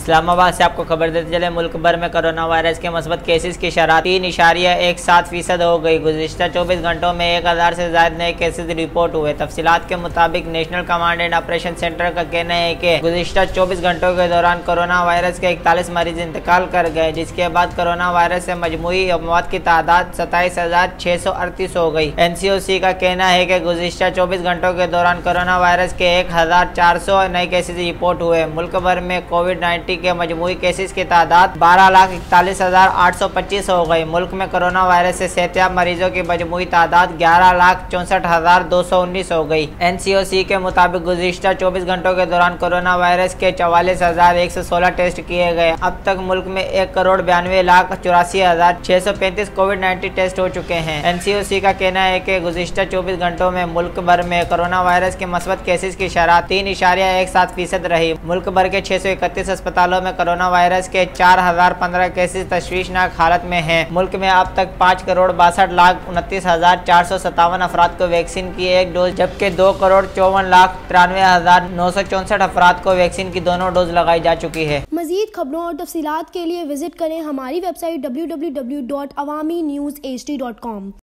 اسلام آباد سے آپ کو خبر دیتے چلے ملک بھر میں کرونا وائرس کے مثبت کیسز کی شرح 3.17% ہو گئی۔ گزشتہ 24 گھنٹوں میں 1000 سے زائد نئے کیسز رپورٹ ہوئے۔ تفصیلات کے مطابق national command and operation centre کا کہنا ہے کہ گزشتہ 24 گھنٹوں کے دوران کرونا وائرس کے 41 مریض انتقال کر گئے، جس کے بعد کرونا وائرس سے مجموعی اموات کی تعداد 27,638 ہو گئی۔ NCOC کا کہنا ہے کہ گزشتہ 24 گھنٹوں کے دوران کرونا وائرس کے 1400 نئے کیسز رپورٹ ہوئے۔ ملک بھر میں کووڈ-19 کے مجموعی کیسز کی تعداد 12,41,825 ہو گئی۔ ملک میں کرونا وائرس سے صحتیاب مریضوں کی مجموعی تعداد 11,64,219 ہو گئی۔ NCOC کے مطابق گزشتہ 24 گھنٹوں کے دوران کرونا وائرس کے 44,116 ٹیسٹ کیے گئے۔ اب تک ملک میں 1,92,84,635 کووڈ-19 ٹیسٹ ہو چکے ہیں۔ NCOC کا کہنا ہے کہ گزشتہ 24 گھنٹوں میں ملک بھر میں کرونا وائرس کے مثبت کیسز کی شرح 3.17% رہی۔ ملک بھر کے 631 اسپتالوں میں کرونا وائرس کے 4,015 کیسز تشویشناک حالت میں ہیں۔ ملک میں اب تک 5,62,29,457 افراد کو ویکسین کی ایک ڈوز جبکہ 2,94,964 افراد کو ویکسین کی دونوں ڈوز لگائی جا چکی ہے۔ مزید خبروں اور تفصیلات کے لیے وزٹ کریں ہماری ویب سائٹ www.awami-news hd.com۔